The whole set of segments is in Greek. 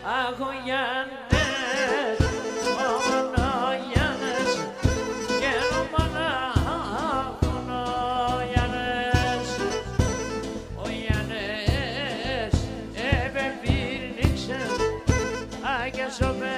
Αγωγιάννες, μονογιάννες, μονογιάννες. Ο Γιάννες επεπήρνιξε, αγιασόμε.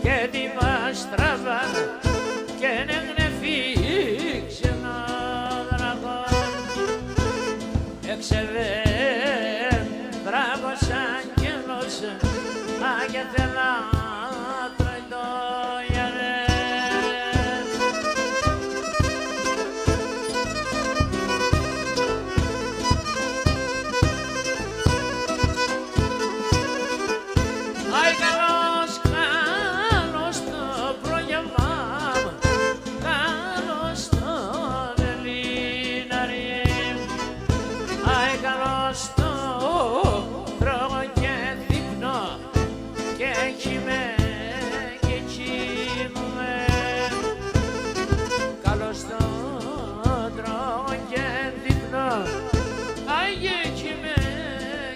Και τη μαστραβά και νεγνε φύξε ένα δραγόν εξεβέν μπράβος άγγελος αγεθελά τραϊτό Γιάννες. Αι καλός το πρόγευμα, καλός τον Ελληναρή. Αι καλός το τρώγω και δείπνο και κοιμέ και κοιμούμαι. Καλός το τρώγω και δείπνο, αι και κοιμέ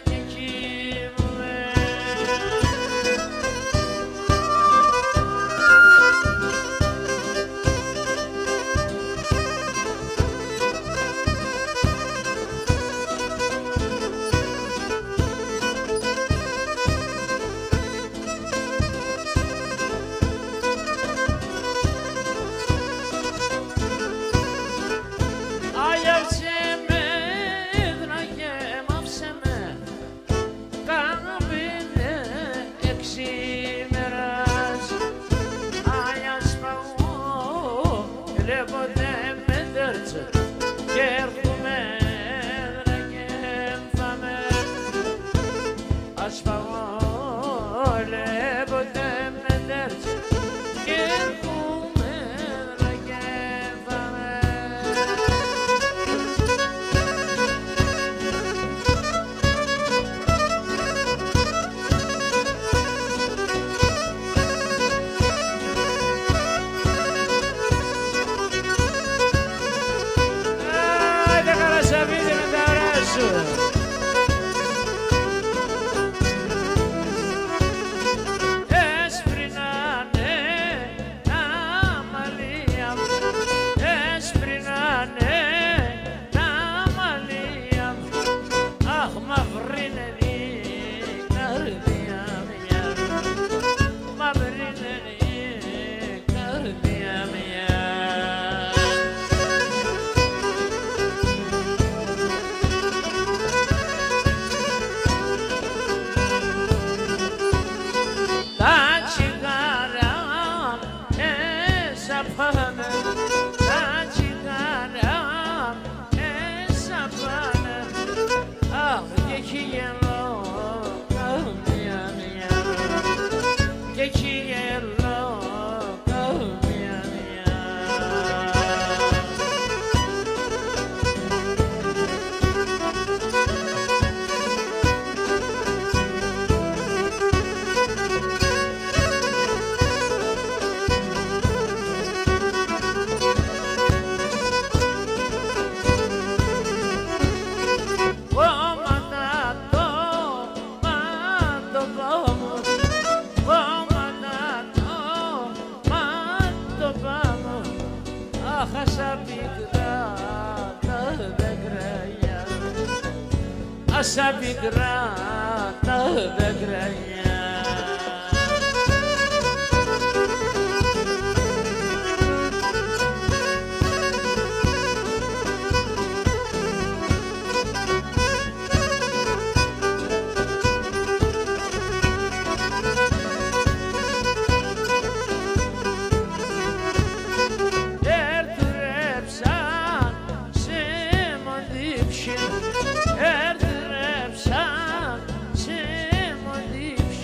και κοιμούμαι. Άιαψε με, δραγέ μάψε με, κάμενε εξήμερας. Άιας παγώ, λέποτε με δέρτσε και έρχομαι, δραγέ μφάμε. Ας παγώ, λέποτε με δέρτσε και έρχομαι, δραγέ μφάμε. Άιντε καλά Σαββίδη με τα ωραία σου. Έσπρινανε τα μαλλιά μου, έσπρινανε τα μαλλιά μου. Αχ, μαυρίνε η καρδιά μια, μαυρίνε η καρδιά μια. Τα τσιγάρα εσαπάνε, τα τσιγάρα εσαπάνε. Αχ, και χιλιέλο καμία μια, και χιλιέλο καμία μια. Άσα πικρά τα δεκρανιά. Έρθρεψαν σε μοντύψη, έρθρεψαν σε μοντύψη.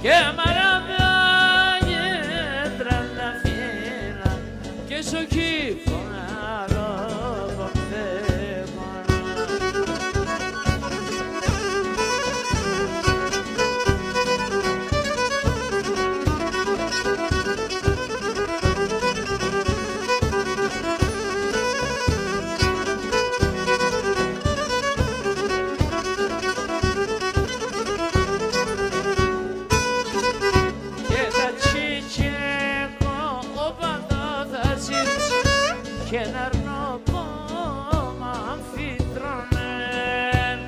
και μαραβιάγε τραλαφίνα και σοκί φωνάρω κοπτέμονα. Και να αρνώ πόμα αμφιτρώνεν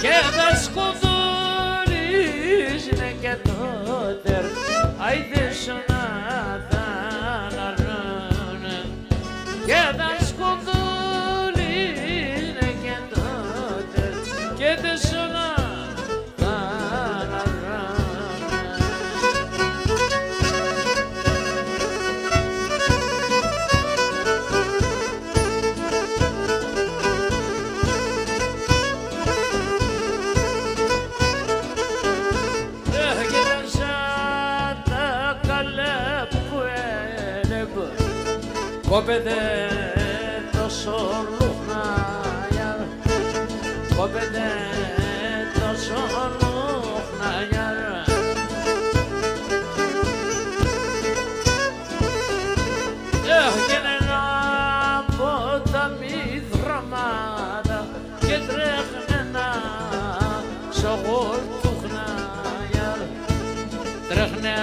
και τα σκοτωρίζουνε και τότε άιντε σώνα θα αναρνώνε και τα σκοτωρίζουνε και τότε και τε σώνα κόπετε τόσο λουχνάγια, κόπετε τόσο λουχνάγια. Έχουνε ένα ποτάμι δραμάτα και τρέχουνε ένα σογολτούχνάγια, τρέχουνε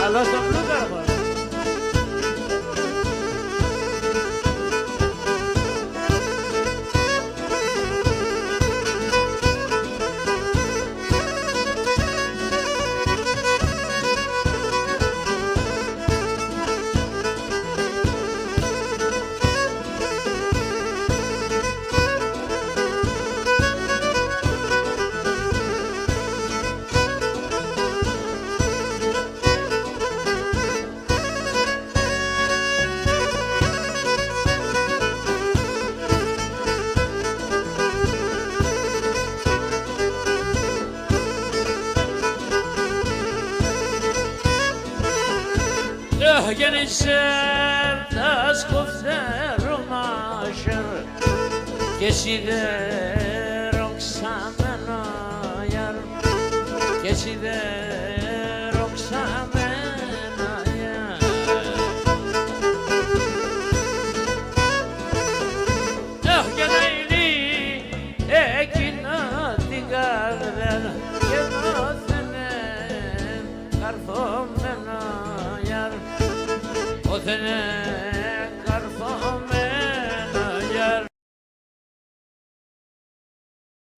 Καλώς το πλούκαρο. Genişse tas kofter maşer Geçide roksamena yar Geçide roksamena yar Geneyli ekina digarden Genotenen karfomena yar Othenen